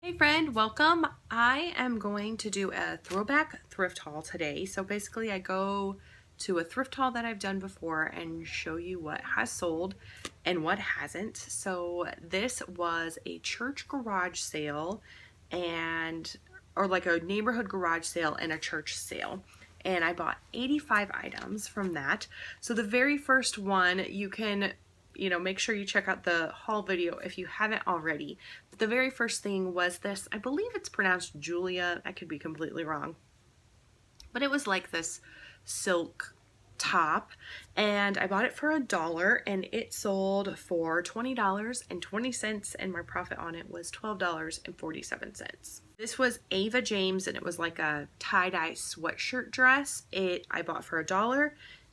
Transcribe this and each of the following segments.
Hey friend, welcome. I am going to do a throwback thrift haul today. So basically I go to a thrift haul that I've done before and show you what has sold and what hasn't. So this was a church garage sale or like a neighborhood garage sale and a church sale. And I bought 85 items from that. So the very first one, you can make sure you check out the haul video if you haven't already. But the very first thing was this, I believe it's pronounced Julia, I could be completely wrong, but it was like this silk top, and I bought it for $1 and it sold for $20.20, and my profit on it was $12.47. This was Ava James, and it was like a tie-dye sweatshirt dress. I bought for $1.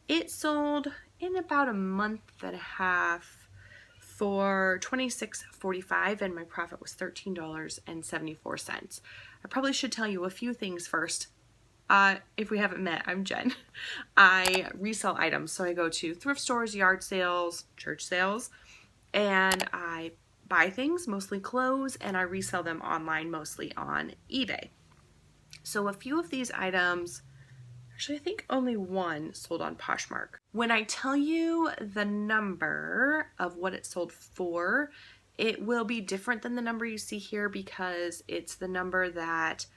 It sold in about a month and a half for $26.45, and my profit was $13.74. I probably should tell you a few things first. If we haven't met, I'm Jen. I resell items, so I go to thrift stores, yard sales, church sales, and I buy things, mostly clothes, and I resell them online, mostly on eBay. So a few of these items, actually I think only one sold on Poshmark. When I tell you the number of what it sold for, it will be different than the number you see here because it's the number that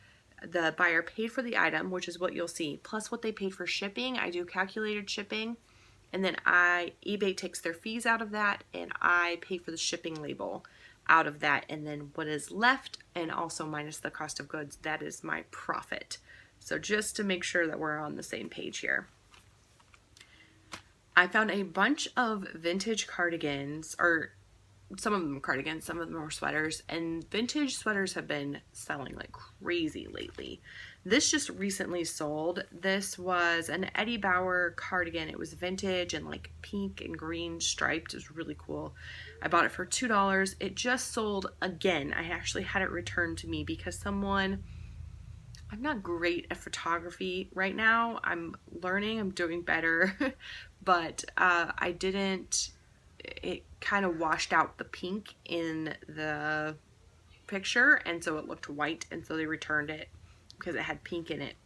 the buyer paid for the item, which is what you'll see, plus what they paid for shipping. I do calculated shipping, and then eBay takes their fees out of that, and I pay for the shipping label out of that, and then what is left, and also minus the cost of goods, that is my profit. So just to make sure that we're on the same page here. I found a bunch of vintage cardigans, or some of them cardigans, some of them are sweaters, and vintage sweaters have been selling like crazy lately. This just recently sold. This was an Eddie Bauer cardigan. It was vintage and like pink and green striped. It was really cool. I bought it for $2. It just sold again. I actually had it returned to me because I'm not great at photography right now. I'm learning, I'm doing better, but it kind of washed out the pink in the picture, and so it looked white, and so they returned it because it had pink in it.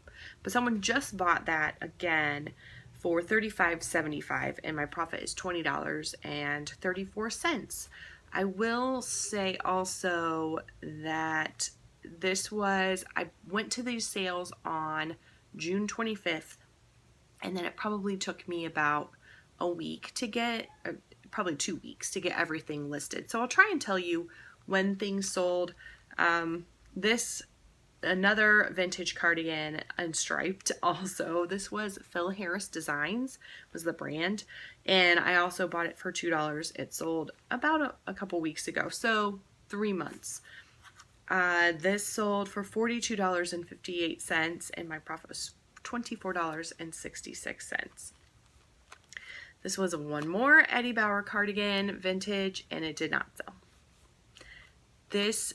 But someone just bought that again for $35.75, and my profit is $20.34. I will say also that I went to these sales on June 25th, and then it probably took me about a week to get, probably 2 weeks to get everything listed. So I'll try and tell you when things sold. Another vintage cardigan and striped also. This was Phil Harris Designs was the brand, and I also bought it for $2. It sold about a couple weeks ago, so 3 months. This sold for $42.58, and my profit was $24.66. This was one more Eddie Bauer cardigan, vintage, and it did not sell. The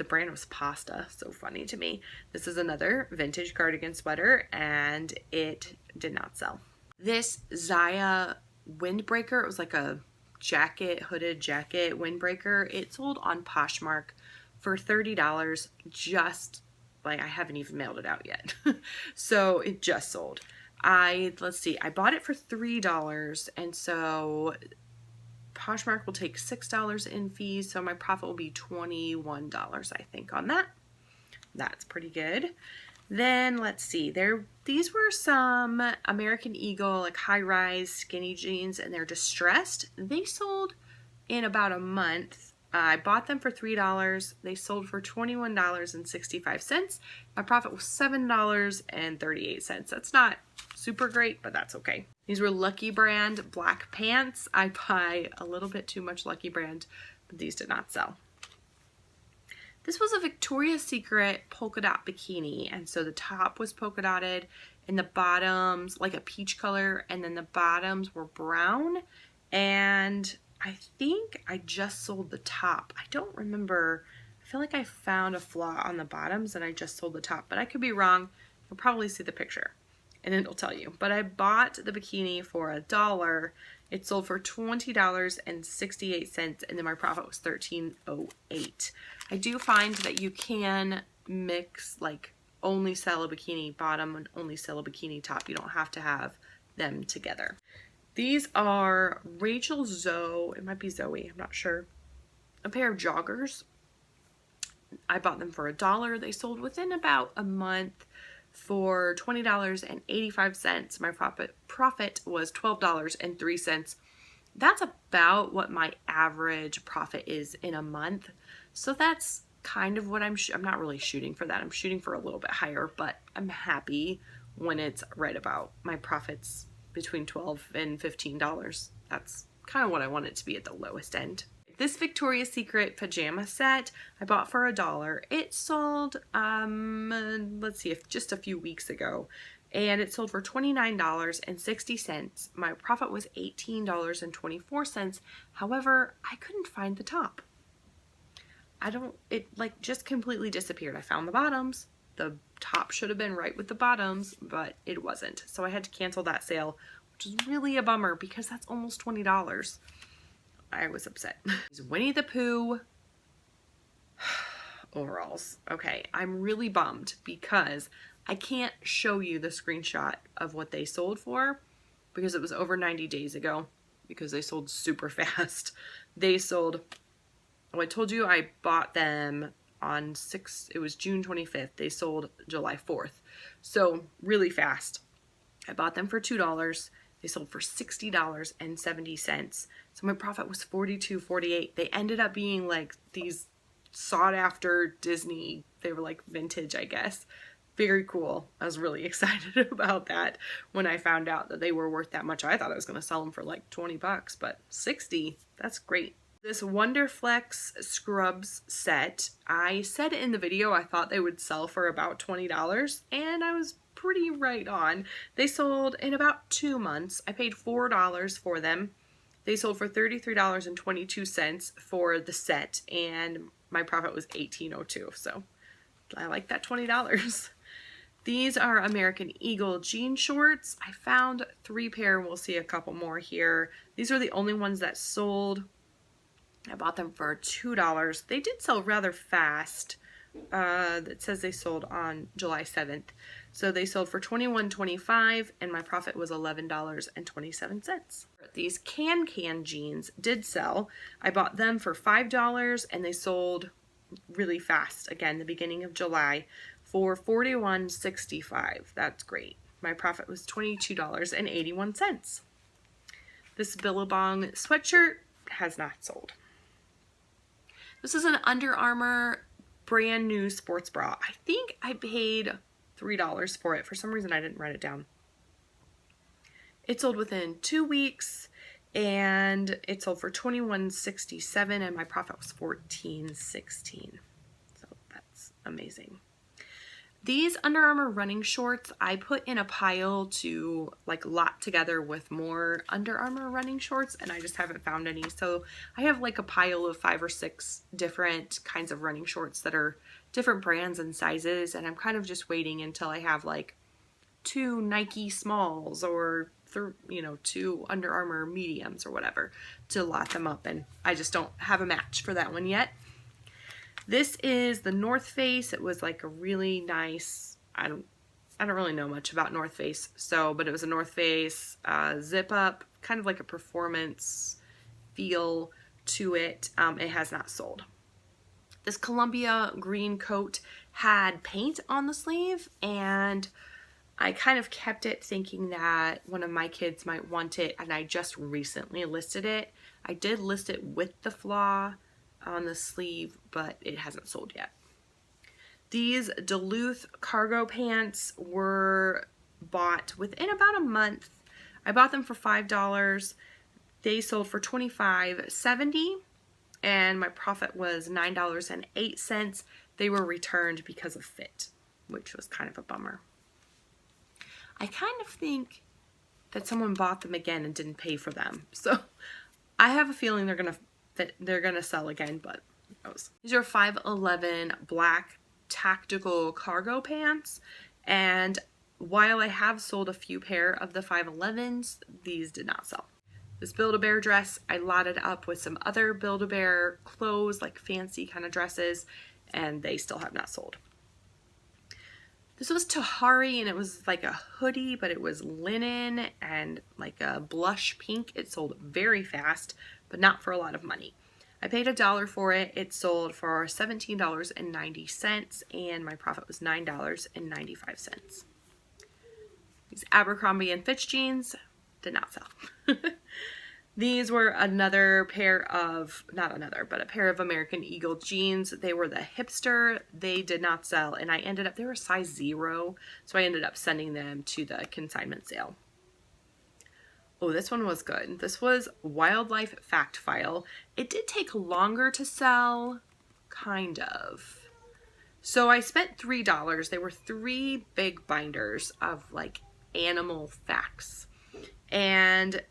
brand was Pasta, so funny to me. This is another vintage cardigan sweater, and it did not sell. This Zaya windbreaker, it was like a hooded jacket windbreaker. It sold on Poshmark for $30, just like I haven't even mailed it out yet. So it just sold. Let's see, I bought it for $3, and so Poshmark will take $6 in fees, so my profit will be $21, I think, on that. That's pretty good. Then let's see, these were some American Eagle, like high-rise skinny jeans, and they're distressed. They sold in about a month. I bought them for $3. They sold for $21.65. My profit was $7.38. That's not super great, but that's okay. These were Lucky Brand black pants. I buy a little bit too much Lucky Brand, but these did not sell. This was a Victoria's Secret polka dot bikini, and so the top was polka dotted, and the bottoms like a peach color, and then the bottoms were brown, and I think I just sold the top. I don't remember. I feel like I found a flaw on the bottoms and I just sold the top, but I could be wrong. You'll probably see the picture and it'll tell you. But I bought the bikini for $1. It sold for $20.68, and then my profit was $13.08. I do find that you can mix, like only sell a bikini bottom and only sell a bikini top. You don't have to have them together. These are Rachel Zoe, it might be Zoe, I'm not sure, a pair of joggers. I bought them for $1. They sold within about a month for $20.85. My profit was $12.03. That's about what my average profit is in a month. So that's kind of what I'm not really shooting for that. I'm shooting for a little bit higher, but I'm happy when it's right about my profits between $12 and $15. That's kind of what I want it to be at the lowest end. This Victoria's Secret pajama set I bought for $1. It sold, let's see, just a few weeks ago, and it sold for $29.60. My profit was $18.24. However, I couldn't find the top. It like just completely disappeared. I found the bottoms. The top should have been right with the bottoms, but it wasn't. So I had to cancel that sale, which is really a bummer because that's almost $20. I was upset. Winnie the Pooh overalls. Okay, I'm really bummed because I can't show you the screenshot of what they sold for because it was over 90 days ago because they sold super fast. They sold, oh, I told you I bought them on it was June 25th. They sold July 4th. So really fast. I bought them for $2. They sold for $60.70. So my profit was $42.48. They ended up being like these sought after Disney, they were like vintage, I guess. Very cool. I was really excited about that when I found out that they were worth that much. I thought I was going to sell them for like 20 bucks, but 60, that's great. This Wonderflex scrubs set, I said in the video I thought they would sell for about $20, and I was pretty right on. They sold in about 2 months. I paid $4 for them. They sold for $33.22 for the set, and my profit was $18.02. So I like that $20. These are American Eagle jean shorts. I found 3 pair. We'll see a couple more here. These are the only ones that sold. I bought them for $2. They did sell rather fast. It says they sold on July 7th. So they sold for $21.25 and my profit was $11.27. These Can jeans did sell. I bought them for $5 and they sold really fast. Again, the beginning of July for $41.65. That's great. My profit was $22.81. This Billabong sweatshirt has not sold. This is an Under Armour brand new sports bra. I think I paid $3 for it. For some reason I didn't write it down. It sold within 2 weeks and it sold for $21.67 and my profit was $14.16. So that's amazing. These Under Armour running shorts I put in a pile to like lot together with more Under Armour running shorts and I just haven't found any. So I have like a pile of 5 or 6 different kinds of running shorts that are different brands and sizes, and I'm kind of just waiting until I have like 2 Nike smalls or 2 Under Armour mediums or whatever to lot them up, and I just don't have a match for that one yet. This is the North Face. It was like a really nice, I don't really know much about North Face, but it was a North Face zip up, kind of like a performance feel to it. It has not sold. This Columbia green coat had paint on the sleeve and I kind of kept it thinking that one of my kids might want it, and I just recently listed it. I did list it with the flaw on the sleeve, but it hasn't sold yet. These Duluth cargo pants were bought within about a month. I bought them for $5. They sold for $25.70 and my profit was $9.08. They were returned because of fit, which was kind of a bummer. I kind of think that someone bought them again and didn't pay for them. So I have a feeling they're gonna sell again, but who knows. These are 511 black tactical cargo pants, and while I have sold a few pair of the 511s, these did not sell. This Build-A-Bear dress, I lotted up with some other Build-A-Bear clothes, like fancy kind of dresses, and they still have not sold. This was Tahari, and it was like a hoodie, but it was linen and like a blush pink. It sold very fast, but not for a lot of money. I paid $1 for it. It sold for $17.90, and my profit was $9.95. These Abercrombie & Fitch jeans did not sell. These were another pair of, not another, but a pair of American Eagle jeans. They were the hipster. They did not sell, and I ended up, they were size 0, so I ended up sending them to the consignment sale. Oh, this one was good. This was Wildlife Fact File. It did take longer to sell, kind of. So I spent $3. They were 3 big binders of like animal facts. And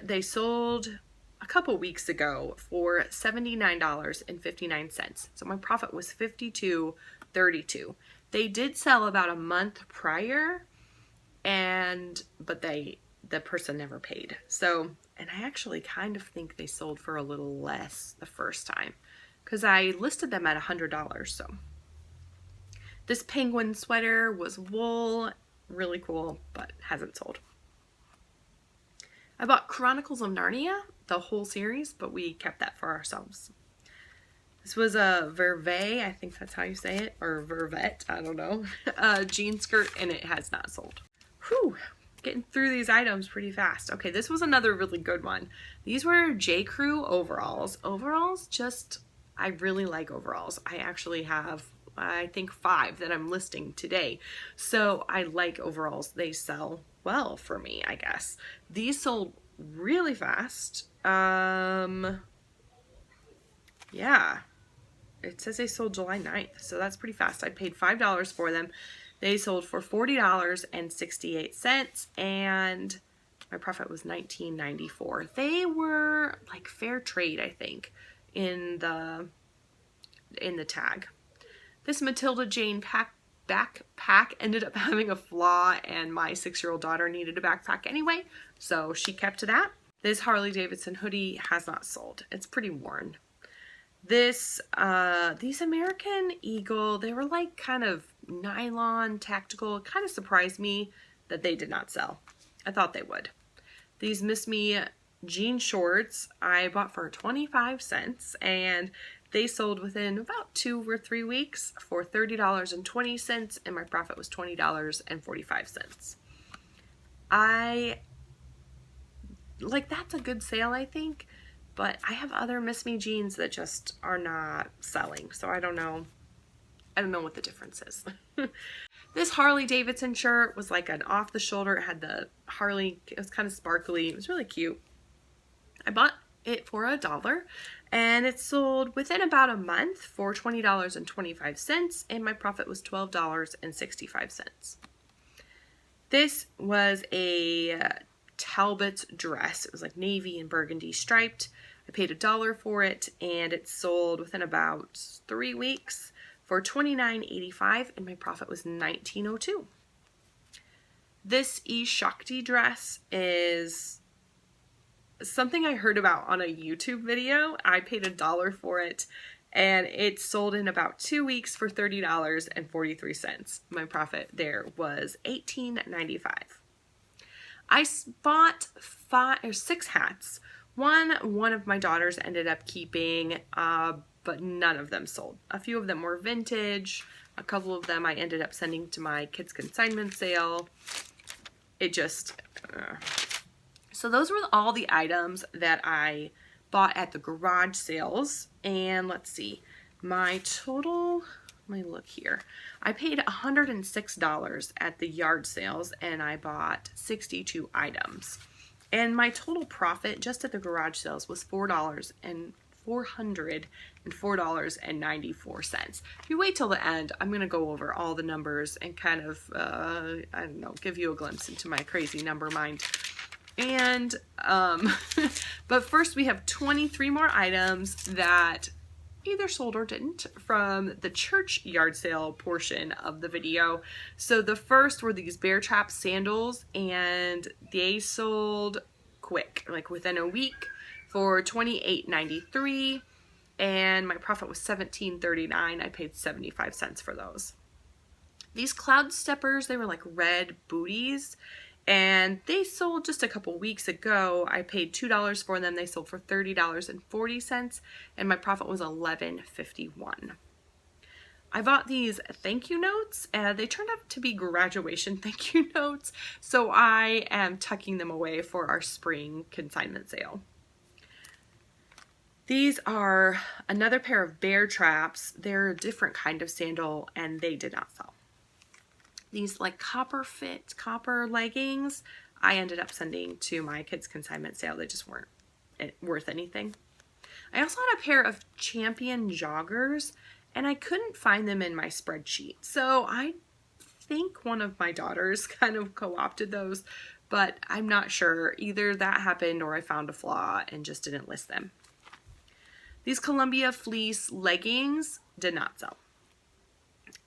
they sold a couple weeks ago for $79.59. So my profit was $52.32. They did sell about a month prior, but the person never paid. So, and I actually kind of think they sold for a little less the first time because I listed them at $100. So this penguin sweater was wool, really cool, but hasn't sold. I bought Chronicles of Narnia, the whole series, but we kept that for ourselves. This was a Vervet, I think that's how you say it, or Vervet, I don't know, jean skirt, and it has not sold. Whew, getting through these items pretty fast. Okay, this was another really good one. These were J. Crew overalls. Overalls, I really like overalls. I actually have, I think, 5 that I'm listing today. So I like overalls. They sell well for me, I guess. These sold really fast. Yeah. It says they sold July 9th, so that's pretty fast. I paid $5 for them. They sold for $40.68, and my profit was $19.94. They were like fair trade, I think, in the tag. This Matilda Jane backpack ended up having a flaw, and my 6-year-old daughter needed a backpack anyway, so she kept to that. This Harley Davidson hoodie has not sold. It's pretty worn. These American Eagle, they were like kind of nylon, tactical. It kind of surprised me that they did not sell. I thought they would. These Miss Me jean shorts I bought for 25 cents, and they sold within about 2 or 3 weeks for $30.20, and my profit was $20.45. That's a good sale, I think, but I have other Miss Me jeans that just are not selling, so I don't know what the difference is. This Harley Davidson shirt was like an off the shoulder. It had the Harley, it was kind of sparkly. It was really cute. I bought it for $1, and it sold within about a month for $20.25, and my profit was $12.65. This was a Talbot's dress. It was like navy and burgundy striped. I paid $1 for it, and it sold within about 3 weeks for $29.85, and my profit was $19.02. This E Shakti dress is something I heard about on a YouTube video. I paid $1 for it, and it sold in about 2 weeks for $30.43. My profit there was $18.95. I bought 6 hats. One of my daughters ended up keeping, but none of them sold. A few of them were vintage. A couple of them I ended up sending to my kids' consignment sale. It just... So those were all the items that I bought at the garage sales. And let's see, my total, let me look here. I paid $106 at the yard sales, and I bought 62 items. And my total profit just at the garage sales was $404.94. If you wait till the end, I'm going to go over all the numbers and kind of, I don't know, give you a glimpse into my crazy number mind. And, but first we have 23 more items that either sold or didn't from the church yard sale portion of the video. So the first were these bear trap sandals, and they sold quick, like within a week, for $28.93, and my profit was $17.39. I paid 75 cents for those. These cloud steppers, they were like red booties, and they sold just a couple weeks ago. I paid $2 for them. They sold for $30.40, and my profit was $11.51. I bought these thank you notes, and they turned out to be graduation thank you notes, so I am tucking them away for our spring consignment sale. These are another pair of bear traps. They're a different kind of sandal, and they did not sell. These like copper leggings, I ended up sending to my kids' consignment sale. They just weren't worth anything. I also had a pair of Champion joggers, and I couldn't find them in my spreadsheet. So I think one of my daughters kind of co-opted those, but I'm not sure. Either that happened or I found a flaw and just didn't list them. These Columbia fleece leggings did not sell.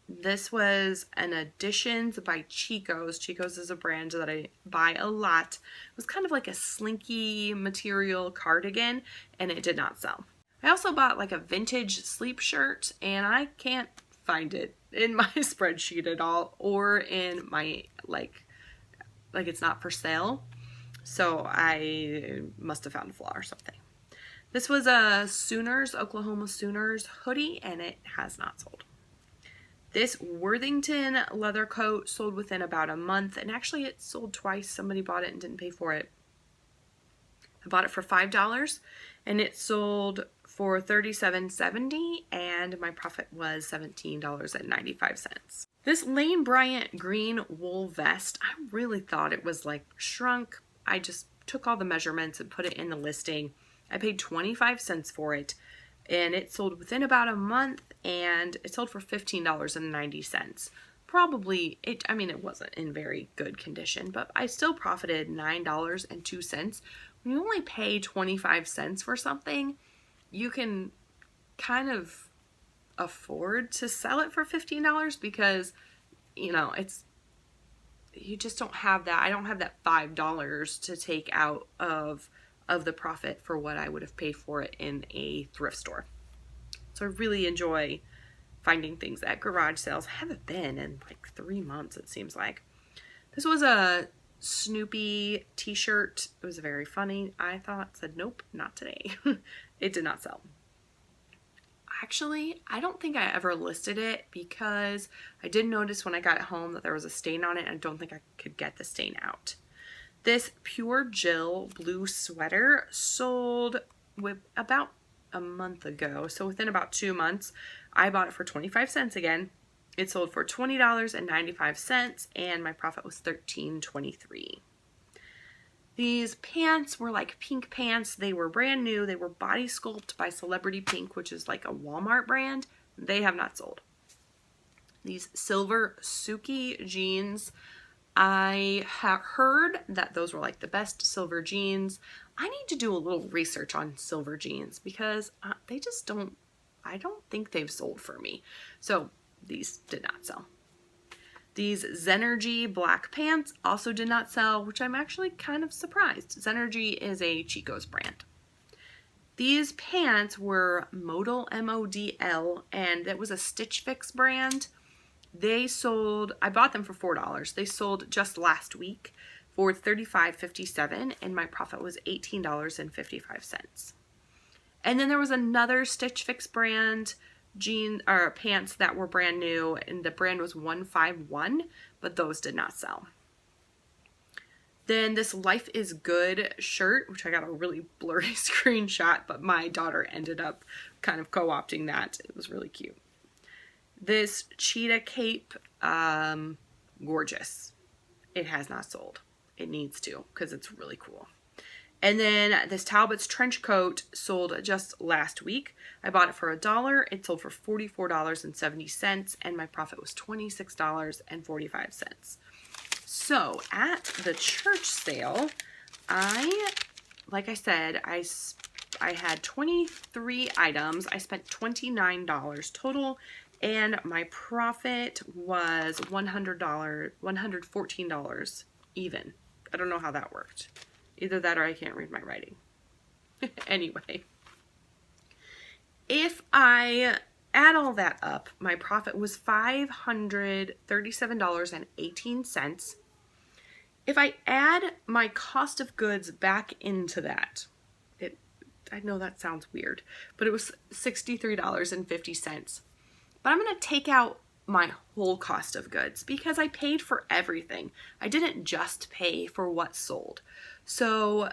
This was an Additions by Chico's. Chico's is a brand that I buy a lot. It was kind of like a slinky material cardigan, and it did not sell. I also bought like a vintage sleep shirt, and I can't find it in my spreadsheet at all, or in my like it's not for sale. So I must have found a flaw or something. This was a Sooners, Oklahoma Sooners hoodie, and it has not sold. This Worthington leather coat sold within about a month, and actually it sold twice. Somebody bought it and didn't pay for it. I bought it for $5, and it sold for $37.70, and my profit was $17.95. This Lane Bryant green wool vest, I really thought it was like shrunk. I just took all the measurements and put it in the listing. I paid 25 cents for it, and it sold within about a month, and it sold for $15.90. Probably, it wasn't in very good condition, but I still profited $9.02. When you only pay 25 cents for something, you can kind of afford to sell it for $15 because, you just don't have that. I don't have that $5 to take out of the profit for what I would have paid for it in a thrift store. So I really enjoy finding things at garage sales. I haven't been in like 3 months, it seems like. This was a Snoopy t-shirt. It was very funny. I thought, said, nope, not today. It did not sell. Actually, I don't think I ever listed it because I did notice when I got it home that there was a stain on it, and I don't think I could get the stain out. This Pure Jill blue sweater sold with about a month ago. So within about 2 months, I bought it for 25 cents again. It sold for $20.95, and my profit was $13.23. These pants were like pink pants. They were brand new. They were Body Sculpt by Celebrity Pink, which is like a Walmart brand. They have not sold. These silver Suki jeans, I have heard that those were like the best silver jeans. I need to do a little research on silver jeans because they just don't, I don't think they've sold for me. So these did not sell. These Zenergy black pants also did not sell, which I'm actually kind of surprised. Zenergy is a Chico's brand. These pants were Modal, M-O-D-L, and that was a Stitch Fix brand. They sold, I bought them for $4. They sold just last week for $35.57, and my profit was $18.55. And then there was another Stitch Fix brand pants that were brand new, and the brand was 151, but those did not sell. Then this Life is Good shirt, which I got a really blurry screenshot, but my daughter ended up kind of co-opting that. It was really cute. This cheetah cape, gorgeous. It has not sold. It needs to, because it's really cool. And then this Talbot's trench coat sold just last week. I bought it for $1. It sold for $44.70, and my profit was $26.45. So at the church sale, like I said, I had 23 items. I spent $29 total, and my profit was $114 even. I don't know how that worked. Either that or I can't read my writing. Anyway, if I add all that up, my profit was $537.18. If I add my cost of goods back into that, I know that sounds weird, but it was $63.50. But I'm going to take out my whole cost of goods because I paid for everything. I didn't just pay for what sold. So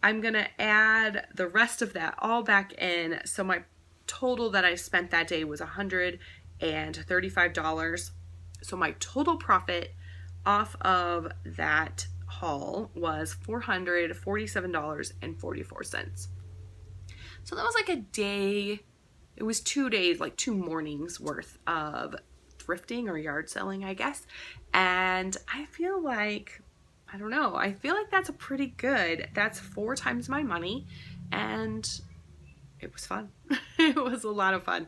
I'm going to add the rest of that all back in. So my total that I spent that day was $135. So my total profit off of that haul was $447.44. So that was like a day, it was 2 days, like 2 mornings worth of thrifting or yard selling, I guess. And I feel like, I don't know, I feel like that's a pretty good, that's 4 times my money, and it was fun. It was a lot of fun.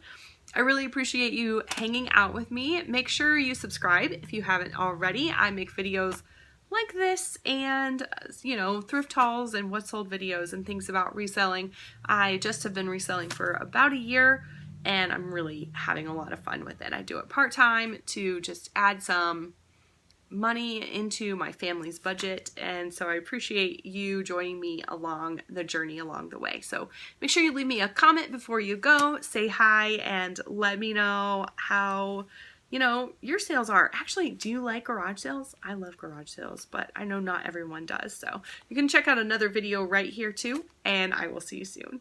I really appreciate you hanging out with me. Make sure you subscribe if you haven't already. I make videos like this and, you know, thrift hauls and what sold videos and things about reselling. I just have been reselling for about a year and I'm really having a lot of fun with it. I do it part-time to just add some money into my family's budget, and so I appreciate you joining me along the journey along the way. So make sure you leave me a comment before you go, say hi, and let me know how, you know, your sales are. Actually, do you like garage sales? I love garage sales, but I know not everyone does. So you can check out another video right here too, and I will see you soon.